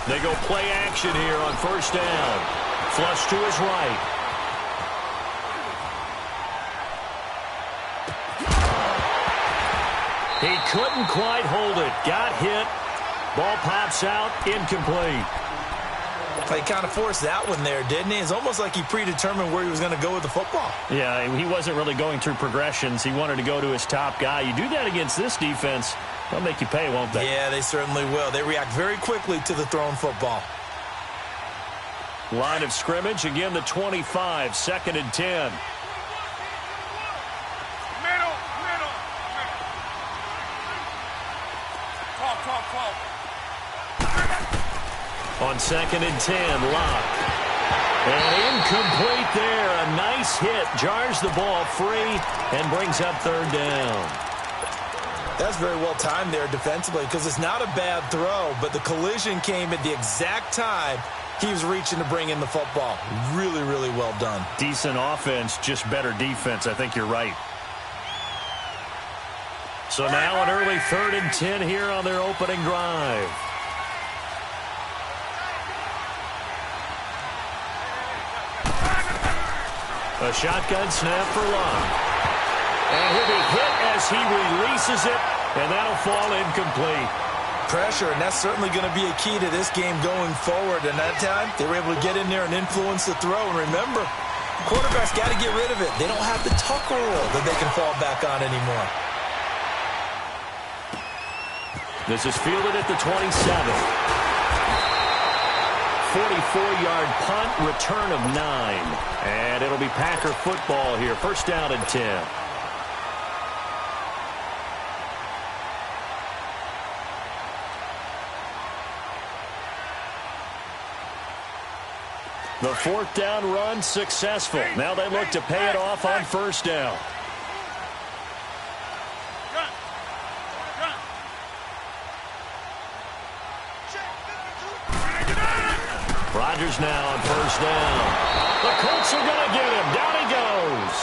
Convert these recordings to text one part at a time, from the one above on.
They go play action here on first down. Flush to his right. He couldn't quite hold it. Got hit. Ball pops out. Incomplete. He kind of forced that one there, didn't he? It's almost like he predetermined where he was going to go with the football. Yeah, he wasn't really going through progressions. He wanted to go to his top guy. You do that against this defense, they'll make you pay, won't they? Yeah, they certainly will. They react very quickly to the thrown football. Line of scrimmage, again the 25, 2nd and 10. On 2nd and 10, Locke. And incomplete there. A nice hit. Jars the ball free and brings up 3rd down. That's very well timed there defensively because it's not a bad throw, but the collision came at the exact time he was reaching to bring in the football. Really, really well done. Decent offense, just better defense. I think you're right. So now an early 3rd and 10 here on their opening drive. A shotgun snap for Locke. And he'll be hit as he releases it, and that'll fall incomplete. Pressure, and that's certainly going to be a key to this game going forward. And that time, they were able to get in there and influence the throw. And remember, quarterbacks got to get rid of it. They don't have the tuck rule that they can fall back on anymore. This is fielded at the 27th. 44-yard punt, return of 9. And it'll be Packer football here. 1st down and 10. The 4th down run successful. Now they look to pay it off on 1st down. Rodgers now on 1st down. The Colts are going to get him. Down he goes.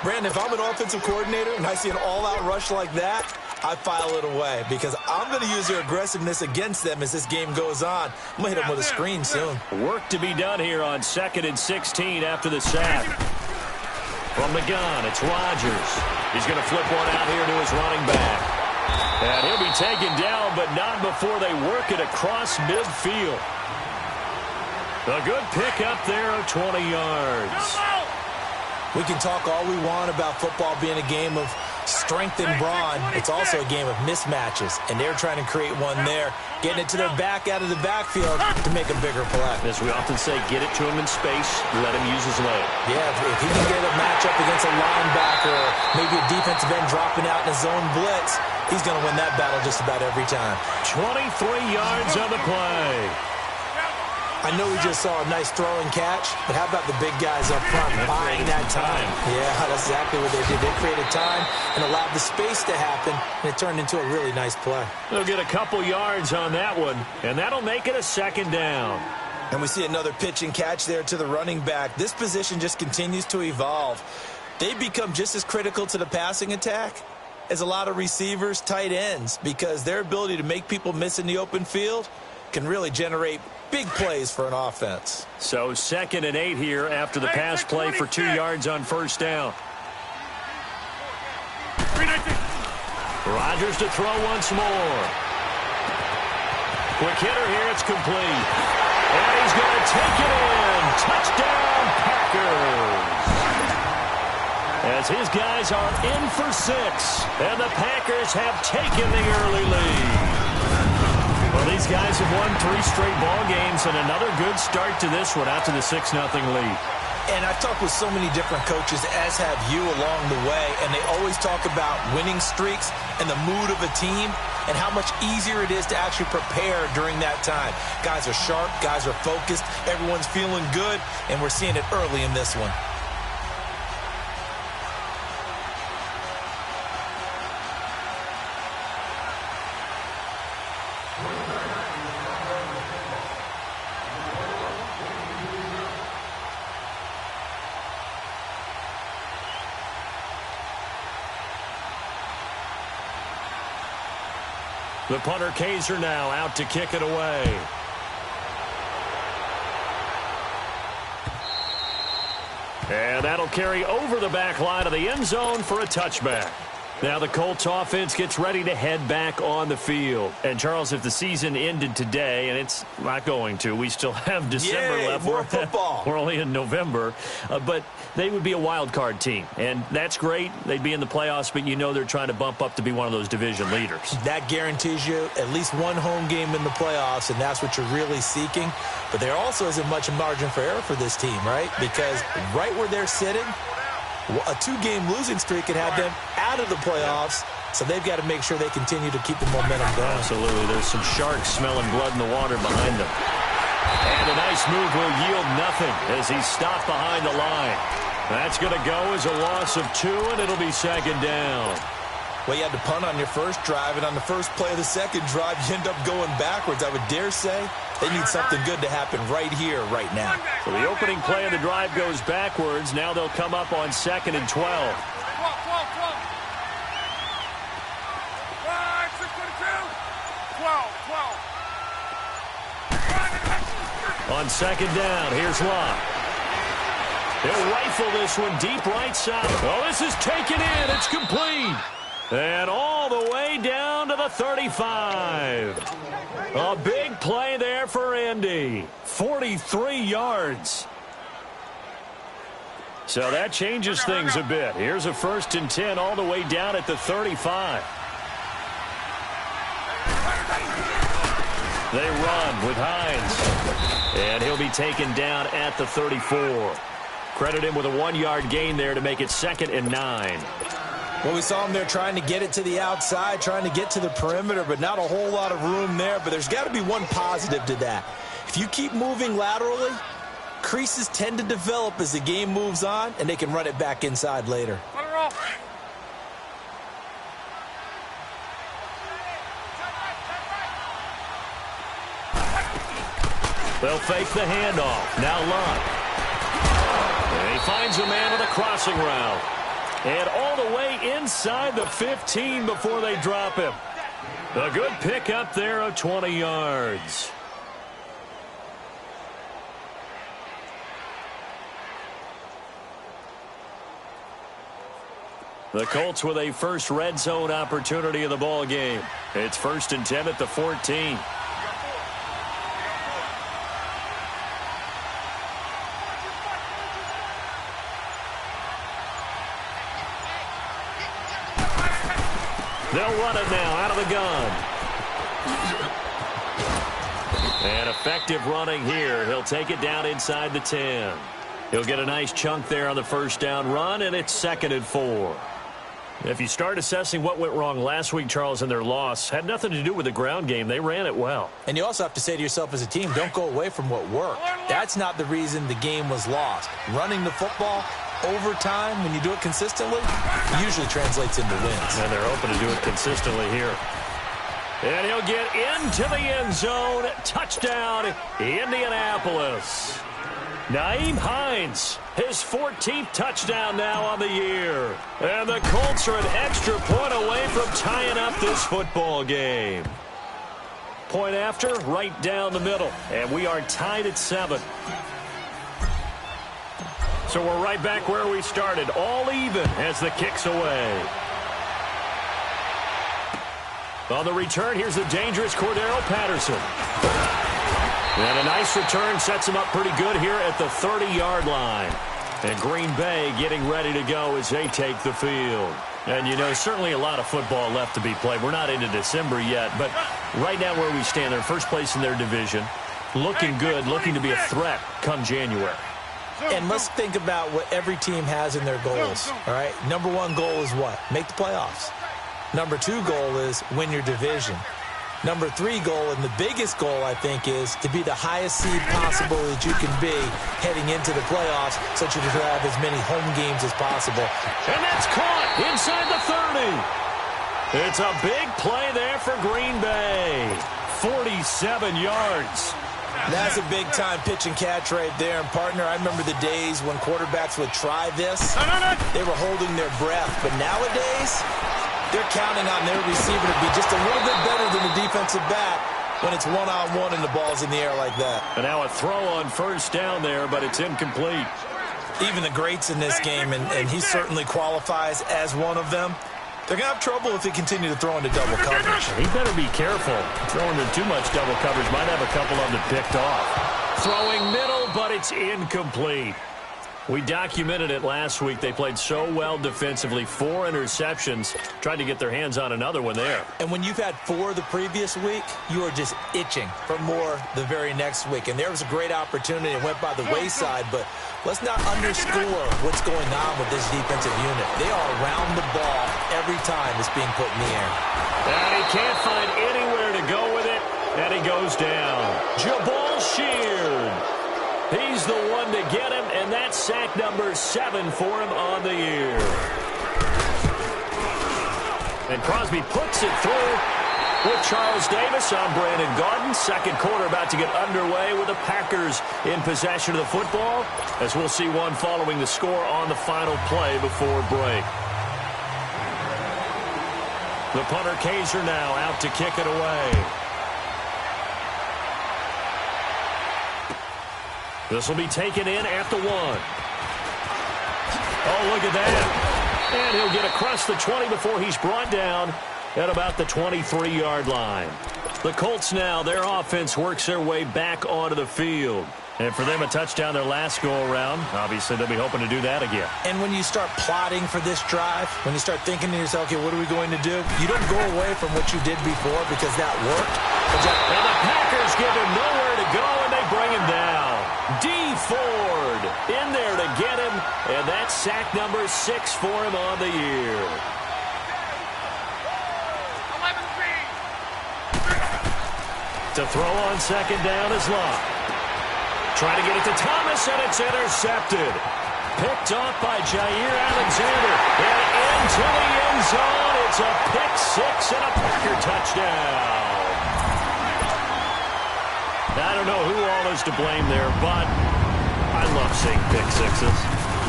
Brandon, if I'm an offensive coordinator and I see an all-out rush like that, I file it away because I'm going to use their aggressiveness against them as this game goes on. I'm going to hit them with a screen soon. Work to be done here on 2nd and 16 after the sack. From the gun, it's Rodgers. He's going to flip one out here to his running back. And he'll be taken down, but not before they work it across midfield. A good pickup there of 20 yards. We can talk all we want about football being a game of strength and brawn. It's also a game of mismatches, and they're trying to create one there, getting it to their back out of the backfield to make a bigger play. As we often say, get it to him in space, let him use his leg. Yeah, if he can get a matchup against a linebacker or maybe a defensive end dropping out in a zone blitz, he's going to win that battle just about every time. 23 yards on the play. I know we just saw a nice throw and catch, but how about the big guys up front buying that time? Yeah, that's exactly what they did. They created time and allowed the space to happen, and it turned into a really nice play. They'll get a couple yards on that one, and that'll make it a 2nd down. And we see another pitch and catch there to the running back. This position just continues to evolve. They become just as critical to the passing attack as a lot of receivers, tight ends, because their ability to make people miss in the open field can really generate big plays for an offense. So 2nd and 8 here after the pass play for 2 yards on 1st down. Rodgers to throw once more. Quick hitter here, it's complete. And he's going to take it in. Touchdown, Packers. As his guys are in for 6. And the Packers have taken the early lead. Well, these guys have won 3 straight ball games and another good start to this one after the 6-0 lead. And I've talked with so many different coaches, as have you along the way, and they always talk about winning streaks and the mood of a team and how much easier it is to actually prepare during that time. Guys are sharp, guys are focused, everyone's feeling good, and we're seeing it early in this one. The punter Kaiser now out to kick it away. And that'll carry over the back line of the end zone for a touchback. Now the Colts offense gets ready to head back on the field. And, Charles, if the season ended today, and it's not going to, we still have December left. More football. We're only in November. But they would be a wild card team. And that's great. They'd be in the playoffs, but you know they're trying to bump up to be one of those division leaders. That guarantees you at least one home game in the playoffs, and that's what you're really seeking. But there also isn't much margin for error for this team, right? Because right where they're sitting, a two-game losing streak could have them out of the playoffs, so they've got to make sure they continue to keep the momentum going. Absolutely. There's some sharks smelling blood in the water behind them. And a nice move will yield nothing as he's stopped behind the line. That's going to go as a loss of 2, and it'll be second down. Well, you had to punt on your first drive, and on the first play of the second drive, you end up going backwards. I would dare say they need something good to happen right here, right now. So the opening play of the drive goes backwards. Now they'll come up on 2nd and 12. On second down, here's Locke. He'll rifle this one deep right side. Oh, this is taken in. It's complete. And all the way down to the 35. A big play there for Andy. 43 yards. So that changes things a bit. Here's a 1st and 10 all the way down at the 35. They run with Hines. And he'll be taken down at the 34. Credit him with a 1-yard gain there to make it 2nd and 9. Well, we saw him there trying to get it to the outside, trying to get to the perimeter, but not a whole lot of room there. But there's got to be one positive to that. If you keep moving laterally, creases tend to develop as the game moves on, and they can run it back inside later. They'll fake the handoff. Now Locke. And he finds a man with a crossing route. And all the way inside the 15 before they drop him. A good pickup there of 20 yards. The Colts with a first red zone opportunity of the ball game. It's 1st and 10 at the 14. They'll run it now out of the gun. And effective running here. He'll take it down inside the 10. He'll get a nice chunk there on the first down run, and it's 2nd and 4. If you start assessing what went wrong last week, Charles, in their loss, had nothing to do with the ground game. They ran it well. And you also have to say to yourself as a team, don't go away from what worked. That's not the reason the game was lost. Running the football over time, when you do it consistently, usually translates into wins. And they're open to do it consistently here. And he'll get into the end zone. Touchdown, Indianapolis. Nyheim Hines, his 14th touchdown now on the year. And the Colts are an extra point away from tying up this football game. Point after, right down the middle. And we are tied at 7. So we're right back where we started, all even as the kick's away. On the return, here's the dangerous Cordero Patterson. And a nice return sets him up pretty good here at the 30-yard line. And Green Bay getting ready to go as they take the field. And, you know, certainly a lot of football left to be played. We're not into December yet, but right now where we stand, they're first place in their division. Looking good, looking to be a threat come January. And let's think about what every team has in their goals, all right? Number 1 goal is what? Make the playoffs. Number 2 goal is win your division. Number 3 goal, and the biggest goal, I think, is to be the highest seed possible that you can be heading into the playoffs, so that you can have as many home games as possible. And that's caught inside the 30. It's a big play there for Green Bay. 47 yards. That's a big-time pitch and catch right there. And, partner, I remember the days when quarterbacks would try this. They were holding their breath. But nowadays, They're counting on their receiver to be just a little bit better than the defensive back when it's one-on-one and the ball's in the air like that. And now a throw on first down there, but it's incomplete. Even the greats in this game, and he certainly qualifies as one of them, they're going to have trouble if they continue to throw into double coverage. He better be careful. Throwing into too much double coverage might have a couple of them picked off. Throwing middle, but it's incomplete. We documented it last week. They played so well defensively. 4 interceptions. Tried to get their hands on another one there. And when you've had 4 the previous week, you are just itching for more the very next week. And there was a great opportunity. It went by the wayside, but let's not underscore what's going on with this defensive unit. They are around the ball every time it's being put in the air. And he can't find anywhere to go with it, and he goes down. Jabal Sheard. He's the one to get him, and that's sack number 7 for him on the year. And Crosby puts it through with Charles Davis on Brandon Garden. Second quarter about to get underway with the Packers in possession of the football, as we'll see one following the score on the final play before break. The punter Kaiser now out to kick it away. This will be taken in at the 1. Oh, look at that. And he'll get across the 20 before he's brought down at about the 23-yard line. The Colts now, their offense works their way back onto the field. And for them, a touchdown their last go-around. Obviously, they'll be hoping to do that again. And when you start plotting for this drive, when you start thinking to yourself, okay, what are we going to do? You don't go away from what you did before because that worked. And the Packers give him nowhere to go, and they bring him down. D. Ford in there to get him, and that's sack number 6 for him on the year. To throw on second down is Locke. Trying to get it to Thomas, and it's intercepted. Picked off by Jair Alexander. And into the end zone. It's a pick 6 and a Packer touchdown. I don't know who all is to blame there, but I love seeing pick 6s.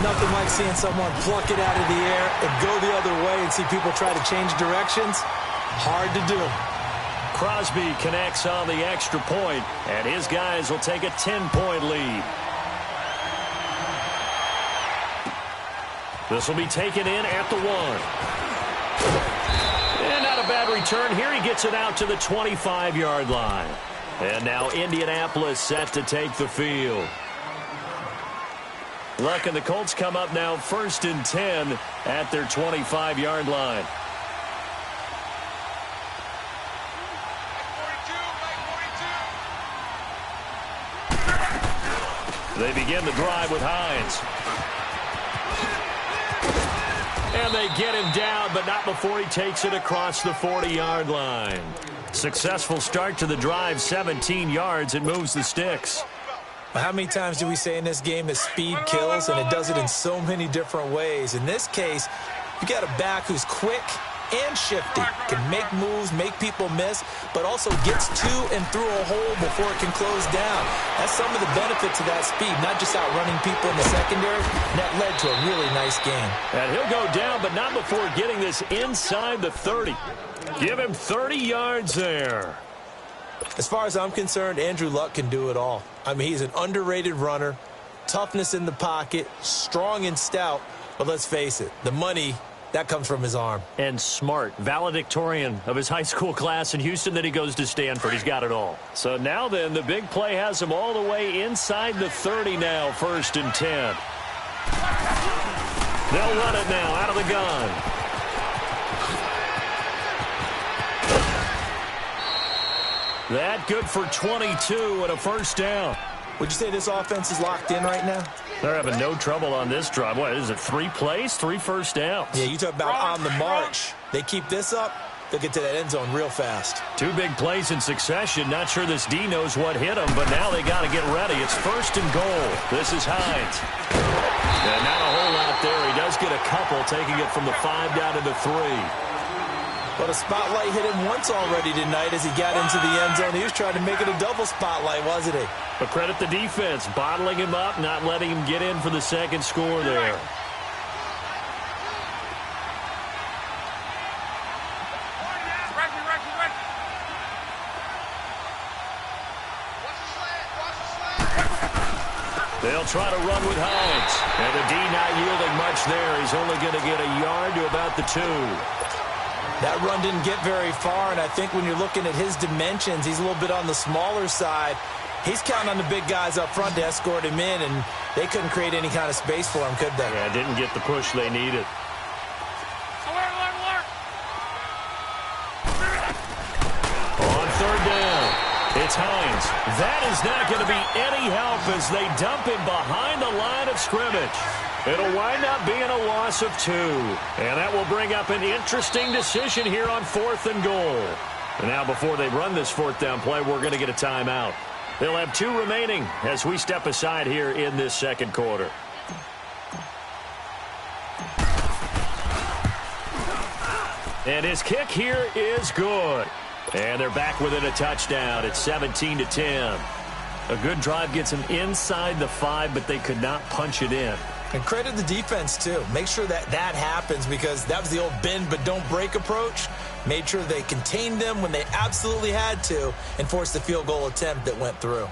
Nothing like seeing someone pluck it out of the air and go the other way and see people try to change directions. Hard to do. Crosby connects on the extra point, and his guys will take a 10-point lead. This will be taken in at the 1. And not a bad return here. He gets it out to the 25-yard line. And now Indianapolis set to take the field. Luck and the Colts come up now 1st and 10 at their 25-yard line. They begin the drive with Hines. And they get him down, but not before he takes it across the 40-yard line. Successful start to the drive, 17 yards. It moves the sticks. How many times do we say in this game that speed kills, and it does it in so many different ways? In this case, you got a back who's quick and shifty, can make moves, make people miss, but also gets to and through a hole before it can close down. That's some of the benefits of that speed, not just outrunning people in the secondary. And that led to a really nice game. And he'll go down, but not before getting this inside the 30. Give him 30 yards there. As far as I'm concerned, Andrew Luck can do it all. I mean, he's an underrated runner, toughness in the pocket, strong and stout, but let's face it, the money, that comes from his arm. And smart, valedictorian of his high school class in Houston. Then he goes to Stanford. He's got it all. So now then, the big play has him all the way inside the 30 now, 1st and 10. They'll run it now out of the gun. That good for 22 and a first down. Would you say this offense is locked in right now? They're having no trouble on this drive. What is it, 3 plays, 3 first downs? Yeah, you talk about on the march. They keep this up, they'll get to that end zone real fast. 2 big plays in succession. Not sure this D knows what hit him, but now they got to get ready. It's 1st and goal. This is Hines. And not a whole lot there. He does get a couple, taking it from the 5 down to the 3. But a spotlight hit him once already tonight as he got into the end zone. He was trying to make it a double spotlight, wasn't he? But credit the defense, bottling him up, not letting him get in for the second score there. They'll try to run with Hines. And the D not yielding much there. He's only going to get a yard to about the 2. That run didn't get very far, and I think when you're looking at his dimensions, he's a little bit on the smaller side. He's counting on the big guys up front to escort him in, and they couldn't create any kind of space for him, could they? Yeah, didn't get the push they needed. On third down, it's Hines. That is not going to be any help as they dump him behind the line of scrimmage. It'll wind up being a loss of 2. And that will bring up an interesting decision here on 4th and goal. And now before they run this 4th down play, we're going to get a timeout. They'll have 2 remaining as we step aside here in this second quarter. And his kick here is good. And they're back within a touchdown. It's 17-10. A good drive gets them inside the 5, but they could not punch it in. And credit the defense, too. Make sure that that happens because that was the old bend but don't break approach. Made sure they contained them when they absolutely had to and forced the field goal attempt that went through.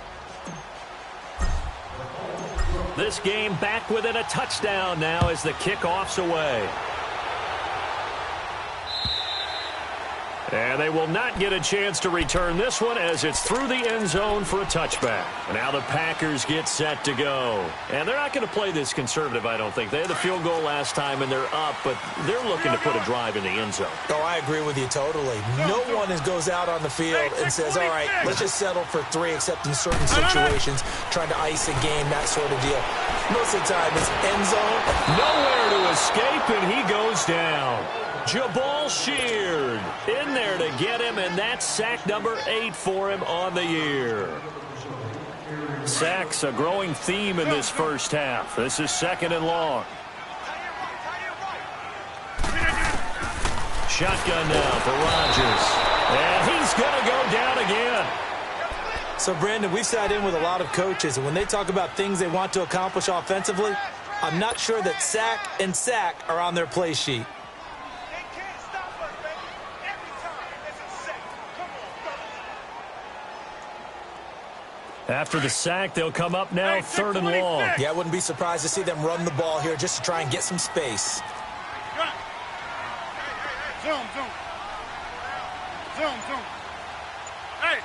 This game back within a touchdown now as the kickoff's away. And they will not get a chance to return this one as it's through the end zone for a touchback. And now the Packers get set to go. And they're not going to play this conservative, I don't think. They had the field goal last time, and they're up, but they're looking to put a drive in the end zone. Oh, I agree with you totally. No one goes out on the field and says, all right, let's just settle for 3, except in certain situations, trying to ice a game, that sort of deal. Most of the time, it's end zone. Nowhere to escape, and he goes down. Jabal Sheard in there to get him, and that's sack number 8 for him on the year. Sacks a growing theme in this first half. This is 2nd and long. Shotgun now for Rodgers. And he's going to go down again. So, Brandon, we've sat in with a lot of coaches, and when they talk about things they want to accomplish offensively, I'm not sure that sack and sack are on their play sheet. After the sack, they'll come up now 3rd and long. Yeah, I wouldn't be surprised to see them run the ball here just to try and get some space. Zoom. Hey.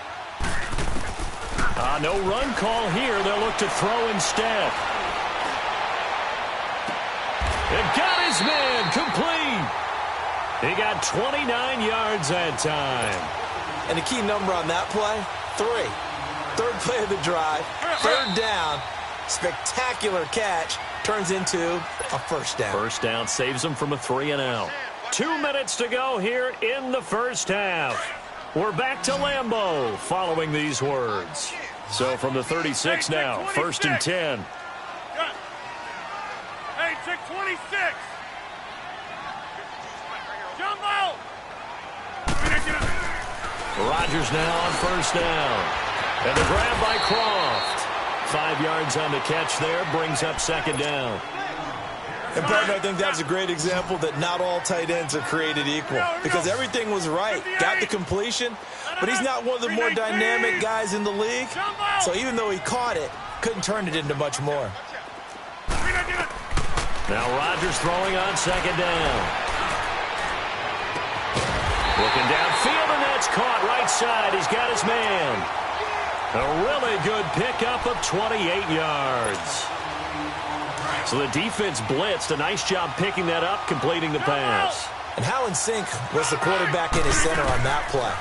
No run call here. They'll look to throw instead. It got his man complete. He got 29 yards that time. And the key number on that play, 3. 3rd play of the drive, 3rd down, spectacular catch, turns into a first down. First down saves them from a 3-and-out. 2 minutes to go here in the first half. We're back to Lambeau following these words. So from the 36 now, 1st and 10. Hey, check 26. Jumbo. Rodgers now on 1st down. And the grab by Croft. 5 yards on the catch there, brings up 2nd down. And, partner, I think that's a great example that not all tight ends are created equal because everything was right. Got the completion, but he's not one of the more dynamic guys in the league. So even though he caught it, couldn't turn it into much more. Now Rodgers throwing on 2nd down. Looking downfield, and that's caught right side. He's got his man. A really good pickup of 28 yards. So the defense blitzed. A nice job picking that up, completing the pass. And how in sync was the quarterback in his center on that play?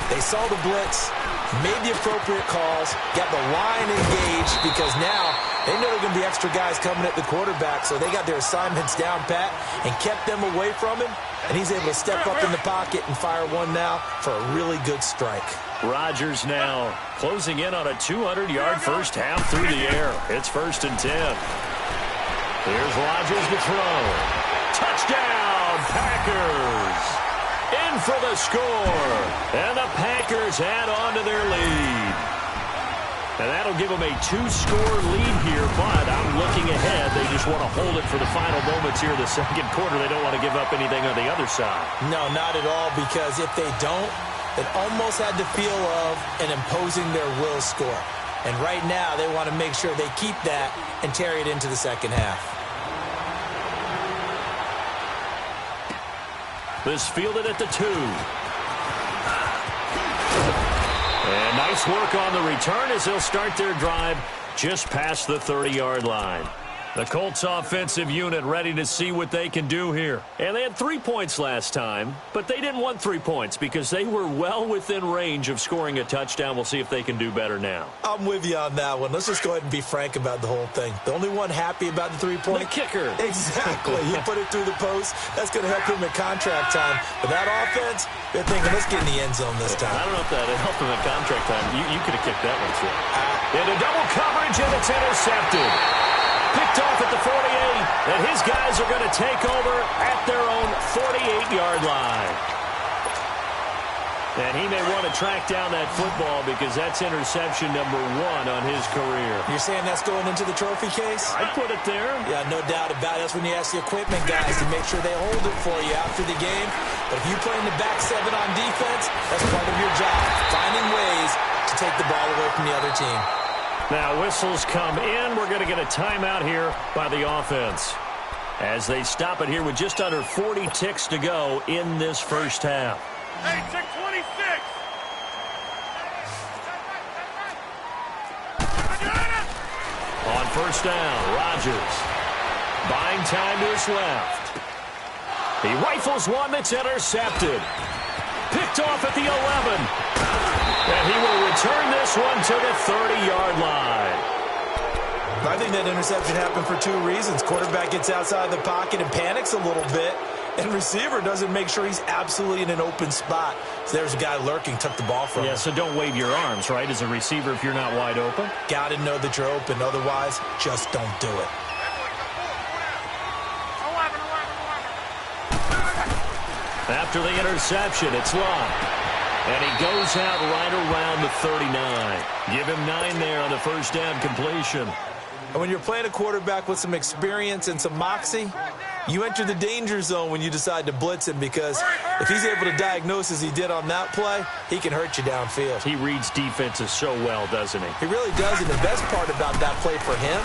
They saw the blitz, made the appropriate calls, got the line engaged because now they know there are going to be extra guys coming at the quarterback, so they got their assignments down pat and kept them away from him, and he's able to step up in the pocket and fire one now for a really good strike. Rodgers now closing in on a 200-yard first half through the air. It's 1st and 10. Here's Rodgers to throw. Touchdown, Packers! In for the score. And the Packers add on to their lead. And that'll give them a 2-score lead here, but I'm looking ahead. They just want to hold it for the final moments here in the second quarter. They don't want to give up anything on the other side. No, not at all, because if they don't, it almost had the feel of an imposing their will score. And right now, they want to make sure they keep that and carry it into the second half. This fielded at the 2. And nice work on the return as they'll start their drive just past the 30-yard line. The Colts offensive unit ready to see what they can do here. And they had 3 points last time, but they didn't want 3 points because they were well within range of scoring a touchdown. We'll see if they can do better now. I'm with you on that one. Let's just go ahead and be frank about the whole thing. The only one happy about the 3-point? The kicker. Exactly. He put it through the post. That's going to help him at contract time. But that offense, they're thinking, let's get in the end zone this time. I don't know if that helped him at contract time. You could have kicked that one through. Into double coverage, and it's intercepted. Picked off at the 48, and his guys are going to take over at their own 48-yard line. And he may want to track down that football because that's interception number 1 on his career. You're saying that's going into the trophy case? I'd put it there. Yeah, no doubt about it. That's when you ask the equipment guys to make sure they hold it for you after the game. But if you play in the back 7 on defense, that's part of your job, finding ways to take the ball away from the other team. Now whistles come in. We're going to get a timeout here by the offense as they stop it here with just under 40 ticks to go in this first half. Hey, check 26. On first down, Rodgers buying time to his left. He rifles one that's intercepted. Picked off at the 11. And he will return this one to the 30-yard line. I think that interception happened for 2 reasons. Quarterback gets outside the pocket and panics a little bit, and receiver doesn't make sure he's absolutely in an open spot. So there's a guy lurking, took the ball from him. Yeah, so don't wave your arms, right, as a receiver if you're not wide open. Got to know that you're open. Otherwise, just don't do it. After the interception, it's Locke. And he goes out right around the 39. Give him 9 there on the first down completion. And when you're playing a quarterback with some experience and some moxie, you enter the danger zone when you decide to blitz him, because if he's able to diagnose as he did on that play, he can hurt you downfield. He reads defenses so well, doesn't he? He really does, and the best part about that play for him,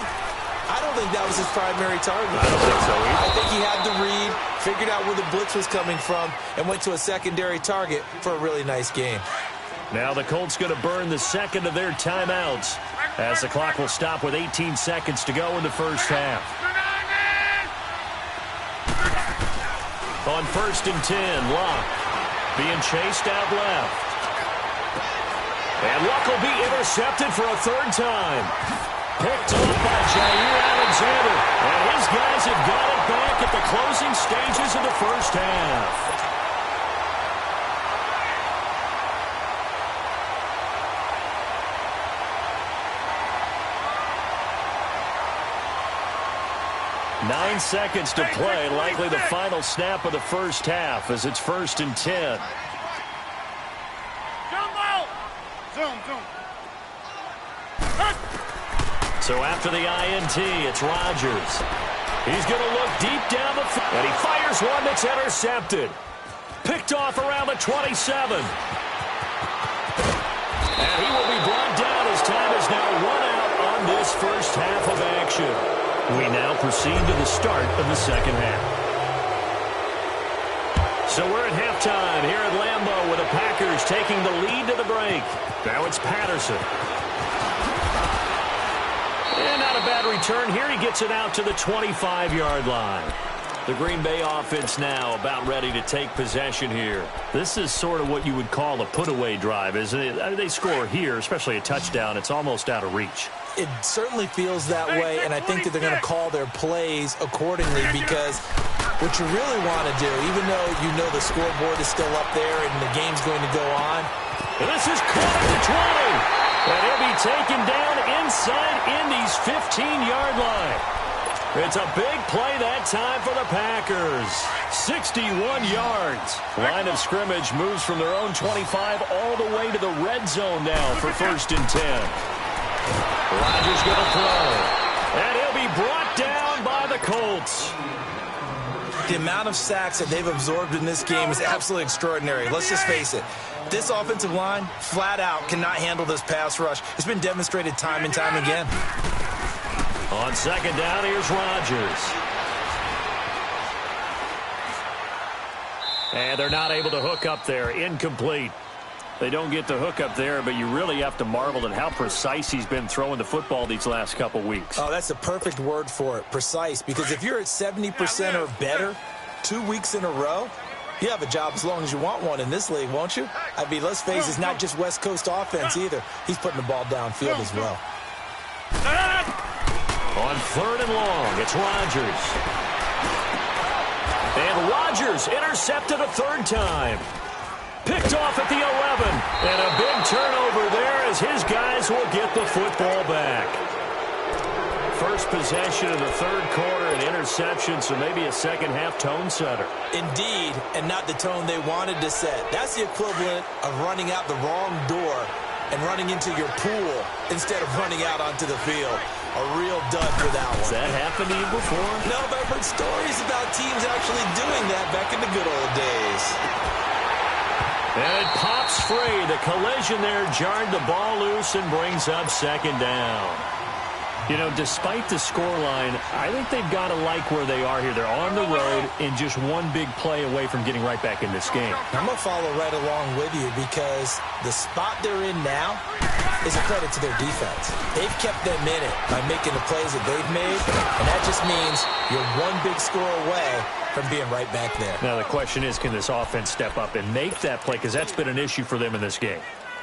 I don't think that was his primary target. I don't think so either. I think he had the read, figured out where the blitz was coming from, and went to a secondary target for a really nice game. Now the Colts going to burn the second of their timeouts as the clock will stop with 18 seconds to go in the first half. On first and 10, Locke being chased out left. And Locke will be intercepted for a 3rd time. Picked off by Jair Alexander. And his guys have got it back at the closing stages of the first half. Nine seconds to play, likely the final snap of the first half as it's first and 10. Jumbo! Zoom. So after the INT, it's Rodgers. He's going to look deep down the field, and he fires one that's intercepted. Picked off around the 27. And he will be brought down as time is now run out on this first half of action. We now proceed to the start of the second half. So we're at halftime here at Lambeau with the Packers taking the lead to the break. Now it's Patterson. And not a bad return here. He gets it out to the 25-yard line. The Green Bay offense now about ready to take possession here. This is sort of what you would call a put-away drive, isn't it? I mean, they score here, especially a touchdown. It's almost out of reach. It certainly feels that way, and I think that they're going to call their plays accordingly, because what you really want to do, even though you know the scoreboard is still up there and the game's going to go on. And this is caught at the 20. And he'll be taken down inside Indy's 15-yard line. It's a big play that time for the Packers. 61 yards. Line of scrimmage moves from their own 25 all the way to the red zone now for first and 10. Rodgers going to throw. And he'll be brought down by the Colts. The amount of sacks that they've absorbed in this game is absolutely extraordinary. Let's just face it. This offensive line, flat out, cannot handle this pass rush. It's been demonstrated time and time again. On second down, here's Rodgers. And they're not able to hook up there. Incomplete. They don't get the hook up there, but you really have to marvel at how precise he's been throwing the football these last couple weeks. Oh, that's the perfect word for it, precise. Because if you're at 70% or better 2 weeks in a row, you have a job as long as you want one in this league, won't you? I mean, let's face it, it's not just West Coast offense either. He's putting the ball downfield as well. On third and long, it's Rodgers. And Rodgers intercepted a third time. Picked off at the 11. And a big turnover there as his guys will get the football back. First possession of the third quarter, an interception, so maybe a second-half tone setter. Indeed, and not the tone they wanted to set. That's the equivalent of running out the wrong door and running into your pool instead of running out onto the field. A real dud for that one. Has that happened to you before? No, but I've heard stories about teams actually doing that back in the good old days. And it pops free. The collision there jarred the ball loose and brings up second down. You know, despite the scoreline, I think they've got to like where they are here. They're on the road and just one big play away from getting right back in this game. I'm going to follow right along with you because the spot they're in now is a credit to their defense. They've kept them in it by making the plays that they've made, and that just means you're one big score away from being right back there. Now, the question is, can this offense step up and make that play? Because that's been an issue for them in this game.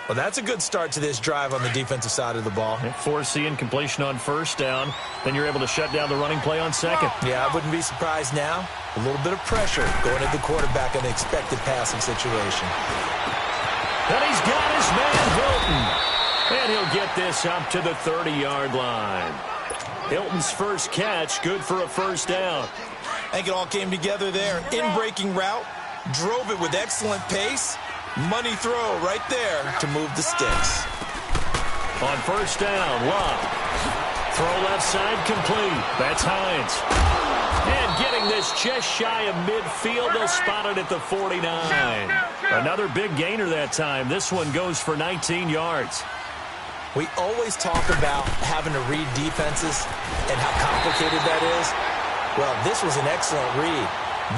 Well, that's a good start to this drive on the defensive side of the ball. Force the incompletion on first down. Then you're able to shut down the running play on second. Yeah, I wouldn't be surprised now. A little bit of pressure going at the quarterback in the expected passing situation. And he's got his man, Hilton. And he'll get this up to the 30-yard line. Hilton's first catch, good for a first down. I think it all came together there. In-breaking route, drove it with excellent pace. Money throw right there to move the sticks. On first down, Love. Throw left side complete. That's Hines. And getting this just shy of midfield, they'll spot it at the 49. Another big gainer that time. This one goes for 19 yards. We always talk about having to read defenses and how complicated that is. Well, this was an excellent read.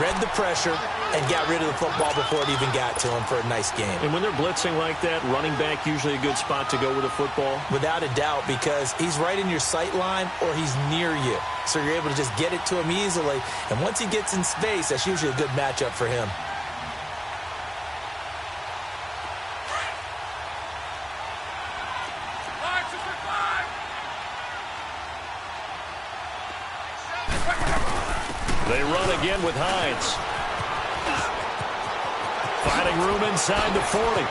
Read the pressure and got rid of the football before it even got to him for a nice game. And when they're blitzing like that, running back usually a good spot to go with the football? Without a doubt, because he's right in your sight line or he's near you. So you're able to just get it to him easily. And once he gets in space, that's usually a good matchup for him. They run again with Hines. Finding room inside the 40.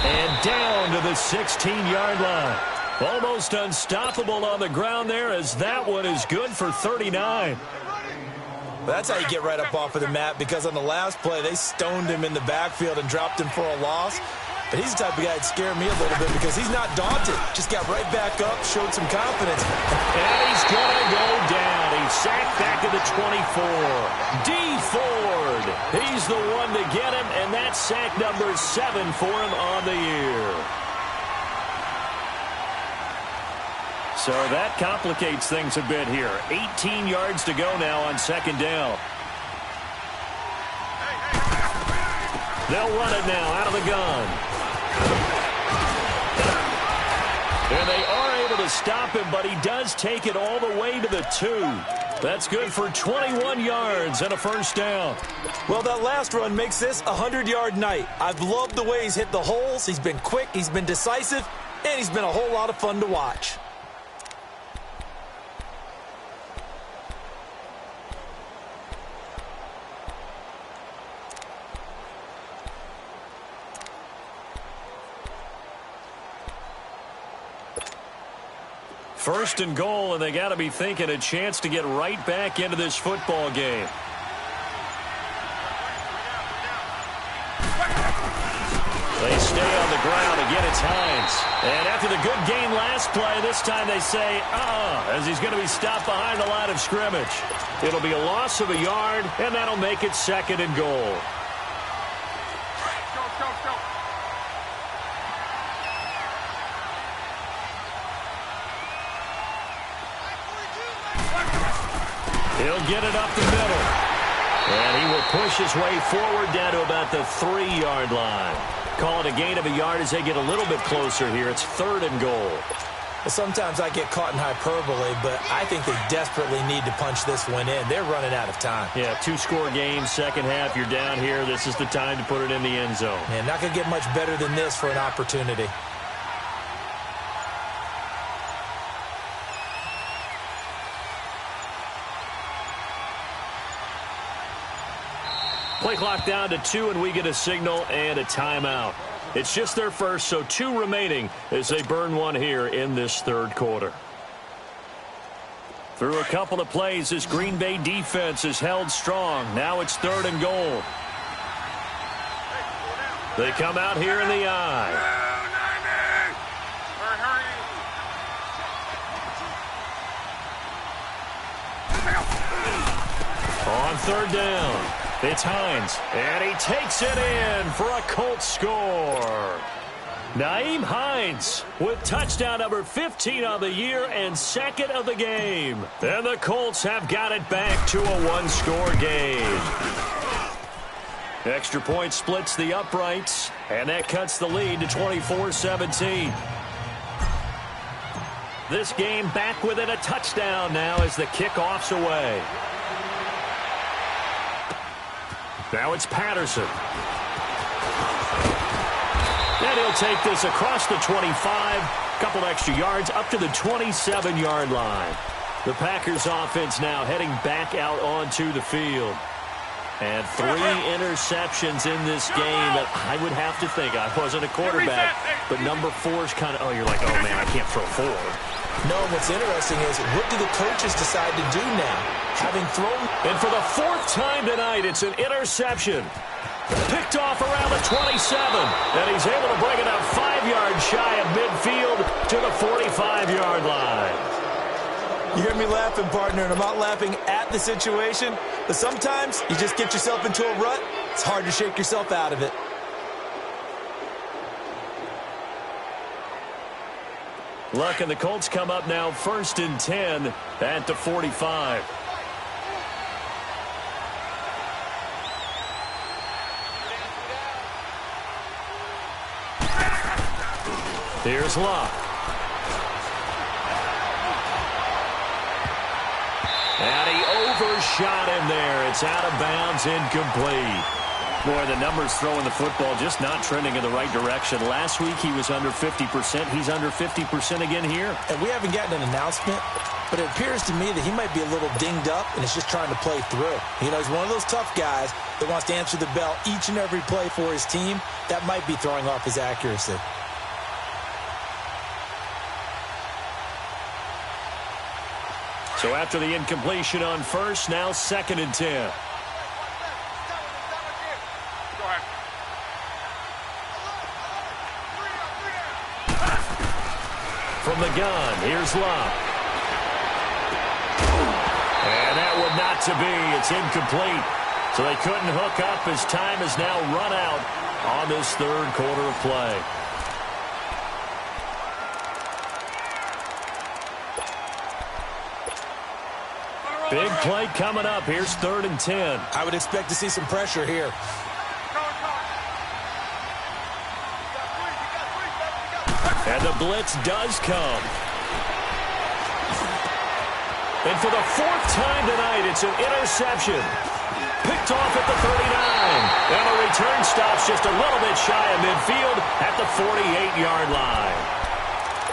And down to the 16-yard line. Almost unstoppable on the ground there as that one is good for 39. That's how you get right up off of the mat, because on the last play, they stoned him in the backfield and dropped him for a loss. But he's the type of guy that scared me a little bit because he's not daunted. Just got right back up, showed some confidence. And he's going to go down. He's sacked back to the 24. D. Ford. He's the one to get him, and that's sack number 7 for him on the year. So that complicates things a bit here. 18 yards to go now on second down. They'll run it now out of the gun. And they are able to stop him, but he does take it all the way to the 2. That's good for 21 yards and a first down. Well, that last run makes this a 100-yard night. I've loved the way he's hit the holes. He's been quick, he's been decisive, and he's been a whole lot of fun to watch. First and goal, and they got to be thinking a chance to get right back into this football game. They stay on the ground. Again, it's Hines. And after the good game last play, this time they say, as he's going to be stopped behind the line of scrimmage. It'll be a loss of a yard, and that'll make it second and goal. He'll get it up the middle. And he will push his way forward down to about the 3-yard line. Call it a gain of a yard as they get a little bit closer here. It's 3rd and goal. Well, sometimes I get caught in hyperbole, but I think they desperately need to punch this one in. They're running out of time. Yeah, 2-score game, second half. You're down here. This is the time to put it in the end zone. Man, not going to get much better than this for an opportunity. Play clock down to 2, and we get a signal and a timeout. It's just their first, so 2 remaining as they burn one here in this 3rd quarter. Through a couple of plays, this Green Bay defense is held strong. Now it's 3rd and goal. They come out here in the eye. On 3rd down. It's Hines, and he takes it in for a Colts score. Nyheim Hines with touchdown number 15 of the year and 2nd of the game. And the Colts have got it back to a 1-score game. Extra point splits the uprights, and that cuts the lead to 24-17. This game back within a touchdown now as the kickoff's away. Now it's Patterson. And he'll take this across the 25. Couple extra yards up to the 27-yard line. The Packers offense now heading back out onto the field. And 3 interceptions in this game that I would have to think. I wasn't a quarterback, but number 4 is kind of, oh, you're like, oh, man, I can't throw 4. No, what's interesting is what do the coaches decide to do now? Having thrown. And for the 4th time tonight, it's an interception. Picked off around the 27. And he's able to bring it up 5 yards shy of midfield to the 45-yard line. You hear me laughing, partner, and I'm not laughing at the situation. But sometimes you just get yourself into a rut. It's hard to shake yourself out of it. Luck and the Colts come up now 1st and 10 at the 45. Here's Luck. And he overshot him there. It's out of bounds, incomplete. Boy, the numbers throwing the football just not trending in the right direction. Last week he was under 50%. He's under 50% again here. And we haven't gotten an announcement, but it appears to me that he might be a little dinged up and is just trying to play through. You know, he's one of those tough guys that wants to answer the bell each and every play for his team. That might be throwing off his accuracy. So after the incompletion on 1st, now 2nd and 10. From the gun, here's Love. And that would not to be. It's incomplete. So they couldn't hook up as time has now run out on this 3rd quarter of play. Big play coming up. Here's 3rd and 10. I would expect to see some pressure here. And the blitz does come. And for the 4th time tonight, it's an interception. Picked off at the 39. And the return stops just a little bit shy of midfield at the 48-yard line.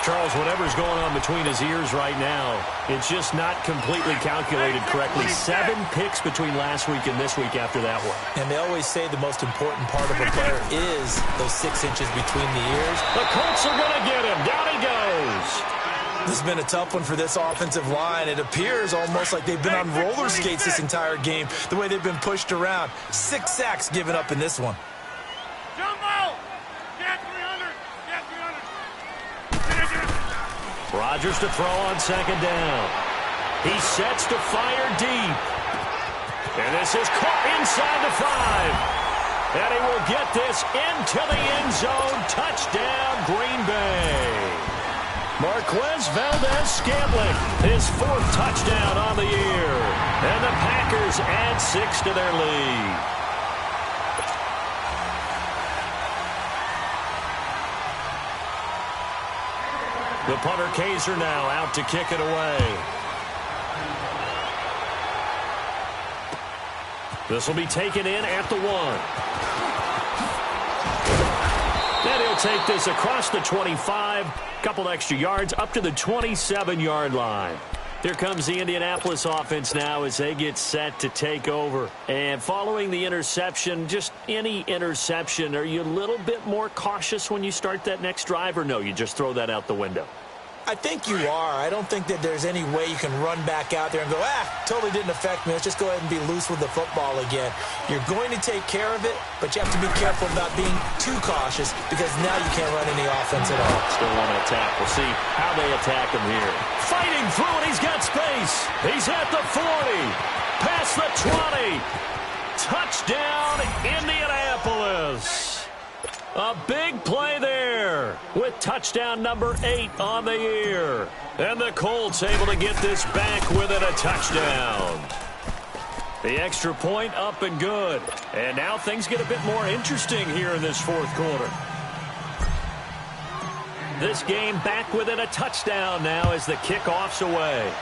Charles, whatever's going on between his ears right now, it's just not completely calculated correctly. 7 picks between last week and this week after that one. And they always say the most important part of a player is those 6 inches between the ears. The Colts are going to get him. Down he goes. This has been a tough one for this offensive line. It appears almost like they've been on roller skates this entire game, the way they've been pushed around. 6 sacks given up in this one. Rodgers to throw on 2nd down. He sets to fire deep. And this is caught inside the 5. And he will get this into the end zone. Touchdown, Green Bay. Mark, Marquez Valdez-Scantling, his 4th touchdown on the year. And the Packers add 6 to their lead. The punter Kaiser now out to kick it away. This will be taken in at the 1. And he'll take this across the 25. Couple extra yards up to the 27-yard line. Here comes the Indianapolis offense now as they get set to take over. And following the interception, just any interception, are you a little bit more cautious when you start that next drive, or no, you just throw that out the window? I think you are. I don't think that there's any way you can run back out there and go, totally didn't affect me. Let's just go ahead and be loose with the football again. You're going to take care of it, but you have to be careful about being too cautious because now you can't run any offense at all. Still want to attack. We'll see how they attack him here. Fighting through it. He's got space. He's at the 40. Past the 20. Touchdown, Indianapolis. A big play there with touchdown number 8 on the year. And the Colts able to get this back within a touchdown. The extra point up and good. And now things get a bit more interesting here in this 4th quarter. This game back within a touchdown now as the kickoff's away.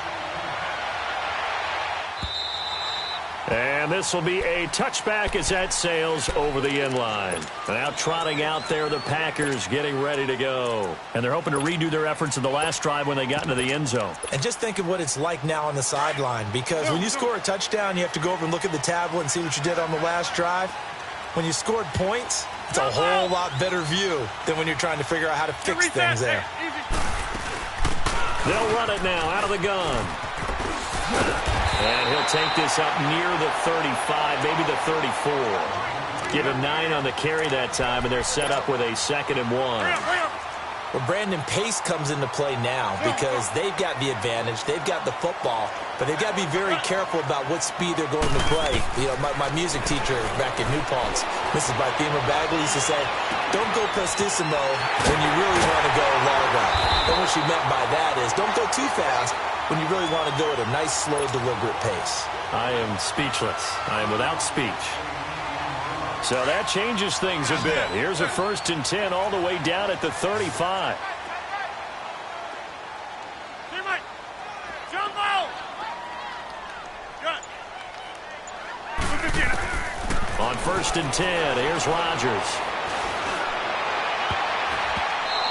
And this will be a touchback as that sails over the end line. Now trotting out there, the Packers getting ready to go. And they're hoping to redo their efforts in the last drive when they got into the end zone. And just think of what it's like now on the sideline, because when you score a touchdown, you have to go over and look at the tablet and see what you did on the last drive. When you scored points, it's a whole lot better view than when you're trying to figure out how to fix things there. They'll run it now out of the gun. And he'll take this up near the 35, maybe the 34. Give him 9 on the carry that time, and they're set up with a 2nd and 1. Well, Brandon, pace comes into play now because they've got the advantage. They've got the football, but they've got to be very careful about what speed they're going to play. You know, my music teacher back in New Paltz, Mrs. Bythema Bagley, used to say, don't go prestissimo when you really want to go largo. And what she meant by that is don't go too fast when you really want to go at a nice, slow, deliberate pace. I am speechless. I am without speech. So that changes things a bit. Here's a 1st and 10 all the way down at the 35. On 1st and 10, here's Rodgers.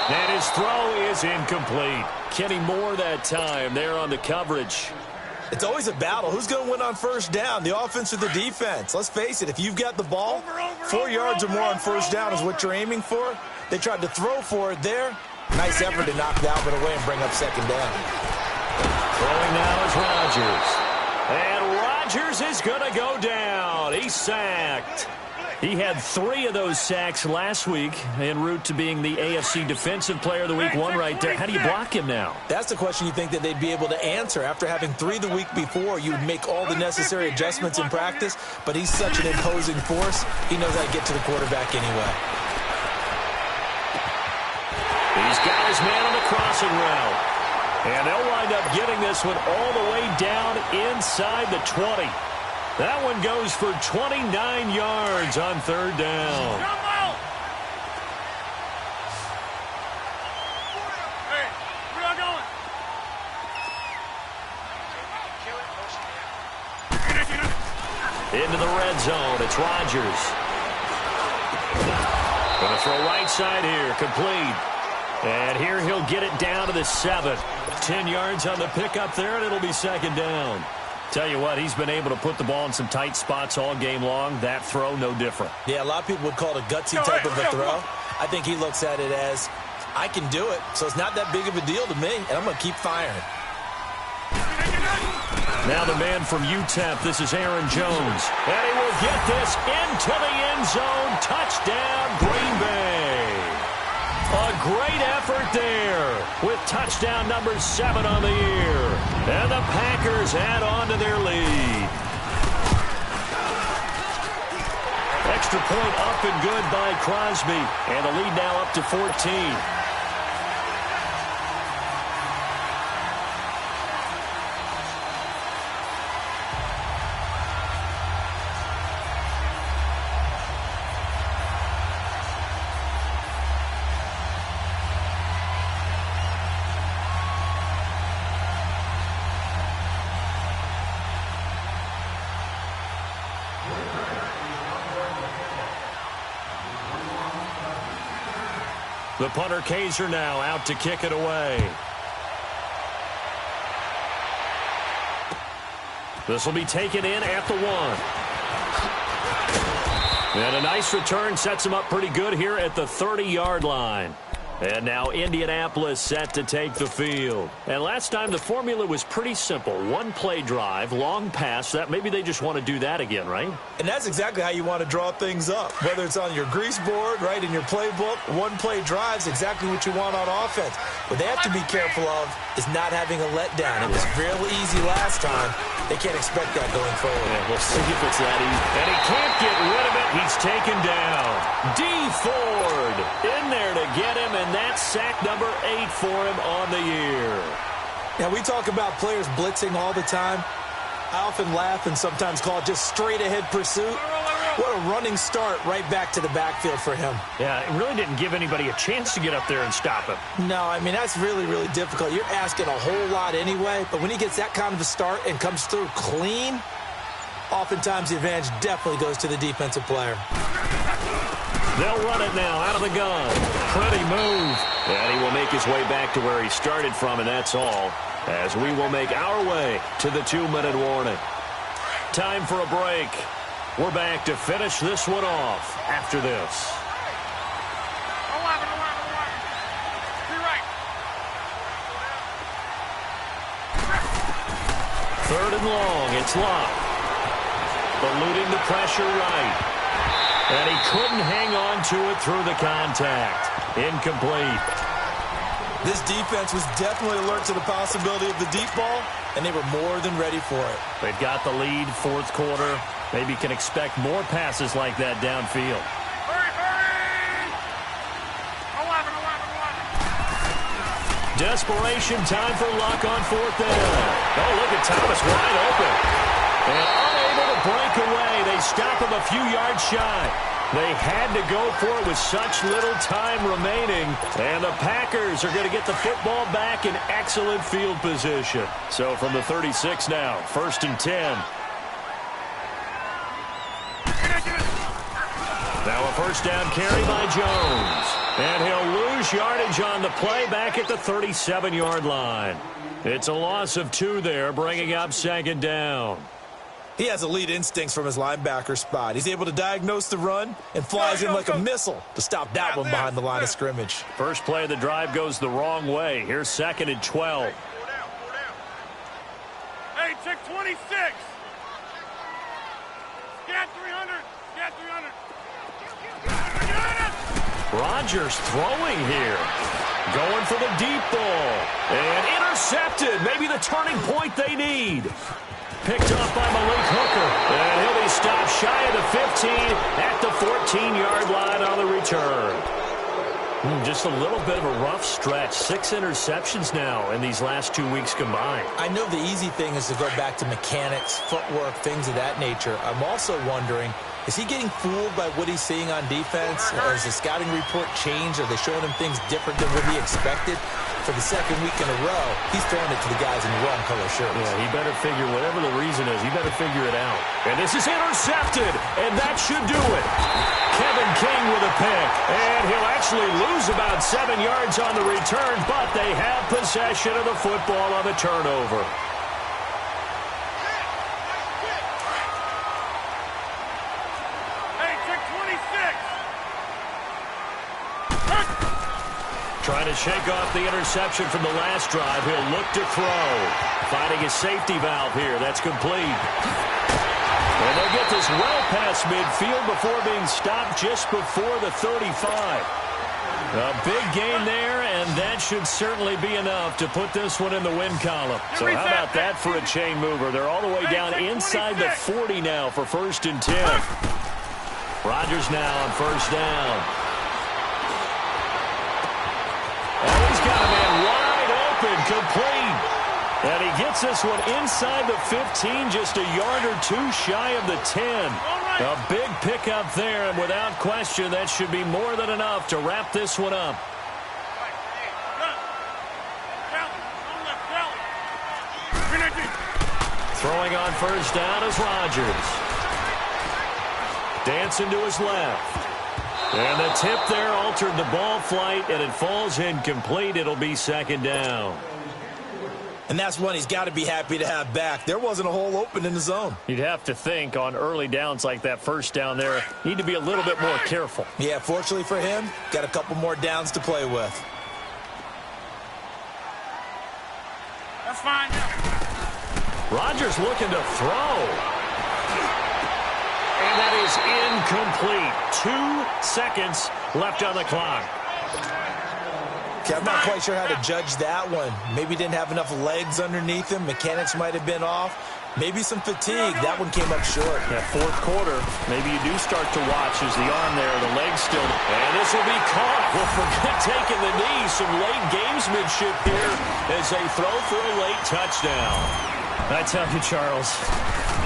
And his throw is incomplete. Kenny Moore that time there on the coverage. It's always a battle. Who's going to win on 1st down, the offense or the defense? Let's face it, if you've got the ball, 4 yards or more on 1st down is what you're aiming for. They tried to throw for it there. Nice effort to knock Dalvin away and bring up 2nd down. Throwing now is Rodgers. And Rodgers is going to go down. He's sacked. He had 3 of those sacks last week en route to being the AFC Defensive Player of the Week 1 right there. How do you block him now? That's the question you think that they'd be able to answer. After having 3 the week before, you would make all the necessary adjustments in practice, but he's such an imposing force, he knows how to get to the quarterback anyway. He's got his man on the crossing route. And they'll wind up getting this one all the way down inside the 20. That one goes for 29 yards on 3rd down. Hey, where y'all going? Into the red zone, it's Rodgers. Going to throw right side here, complete. And here he'll get it down to the 7. 10 yards on the pickup there, and it'll be 2nd down. Tell you what, he's been able to put the ball in some tight spots all game long. That throw, no different. Yeah, a lot of people would call it a gutsy type of a throw. I think he looks at it as, I can do it, so it's not that big of a deal to me, and I'm going to keep firing. Now the man from UTEP, this is Aaron Jones. And he will get this into the end zone. Touchdown, Green Bay. A great effort there with touchdown number 7 on the year. And the Packers add on to their lead. Extra point up and good by Crosby. And the lead now up to 14. The punter Kaiser now out to kick it away. This will be taken in at the 1. And a nice return sets him up pretty good here at the 30-yard line. And now Indianapolis set to take the field. And last time the formula was pretty simple. One-play drive, long pass. That maybe they just want to do that again, right? And that's exactly how you want to draw things up. Whether it's on your grease board, right, in your playbook, one-play drive's exactly what you want on offense. What they have to be careful of is not having a letdown. It was real easy last time. They can't expect that going forward. Yeah, we'll see if it's that easy. And he can't get rid of it. He's taken down. D. Ford in there to get him, and that's sack number 8 for him on the year. Now, we talk about players blitzing all the time. I often laugh and sometimes call it just straight-ahead pursuit. What a running start right back to the backfield for him. Yeah, it really didn't give anybody a chance to get up there and stop him. No, I mean, that's really, really difficult. You're asking a whole lot anyway, but when he gets that kind of a start and comes through clean, oftentimes the advantage definitely goes to the defensive player. They'll run it now out of the gun. Pretty move. And he will make his way back to where he started from, and that's all, as we will make our way to the 2-minute warning. Time for a break. We're back to finish this one off after this. 11. Be right. 3rd and long. It's locked. Eluding the pressure right. And he couldn't hang on to it through the contact. Incomplete. This defense was definitely alert to the possibility of the deep ball, and they were more than ready for it. They've got the lead, 4th quarter. Maybe can expect more passes like that downfield. Hurry. 11. Desperation time for Luck on 4th down. Oh, look at Thomas wide open. And unable to break away. They stop him a few yards shy. They had to go for it with such little time remaining. And the Packers are going to get the football back in excellent field position. So from the 36 now, 1st and 10. Now a 1st down carry by Jones. And he'll lose yardage on the play back at the 37-yard line. It's a loss of 2 there, bringing up 2nd down. He has elite instincts from his linebacker spot. He's able to diagnose the run and flies in like a missile to stop that one behind the line of scrimmage. First play of the drive goes the wrong way. Here's 2nd and 12. Hey, check 26. Scat 300. Rodgers throwing here. Going for the deep ball. And intercepted. Maybe the turning point they need. Picked off by Malik Hooker. And he'll be stopped shy of the 15 at the 14-yard line on the return. Just a little bit of a rough stretch. 6 interceptions now in these last 2 weeks combined. I know the easy thing is to go back to mechanics, footwork, things of that nature. I'm also wondering, is he getting fooled by what he's seeing on defense? Has the scouting report changed? Are they showing him things different than what he expected? For the 2nd week in a row, he's throwing it to the guys in the wrong color shirts. Yeah, he better figure, whatever the reason is, he better figure it out. And this is intercepted, and that should do it. Kevin King with a pick, and he'll actually lose about 7 yards on the return, but they have possession of the football on the turnover. Hey, check 26. Trying to shake off the interception from the last drive. He'll look to throw. Finding his safety valve here. That's complete. And they'll get this well past midfield before being stopped just before the 35. A big gain there, and that should certainly be enough to put this one in the win column. So how about that for a chain mover? They're all the way down inside the 40 now for 1st and 10. Rodgers now on 1st down. And he's got a man wide open, complete. And he gets this one inside the 15, just a yard or 2 shy of the 10. A big pickup there, and without question, that should be more than enough to wrap this one up. Throwing on 1st down is Rodgers. Dancing to his left. And the tip there altered the ball flight, and it falls incomplete. It'll be second down. And that's one he's got to be happy to have back. There wasn't a hole open in the zone. You'd have to think on early downs like that first down there, need to be a little bit more careful. Yeah, fortunately for him, got a couple more downs to play with. That's fine. Rodgers looking to throw. And that is incomplete. 2 seconds left on the clock. Okay, I'm not quite sure how to judge that one. Maybe didn't have enough legs underneath him. Mechanics might have been off. Maybe some fatigue. That one came up short. That fourth quarter, maybe you do start to watch as the arm there, the leg still. And this will be caught. Well, forget taking the knee. Some late gamesmanship here as they throw for a late touchdown. I tell you, Charles,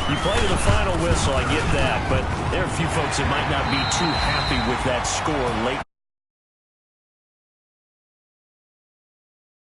you play to the final whistle, I get that. But there are a few folks that might not be too happy with that score late.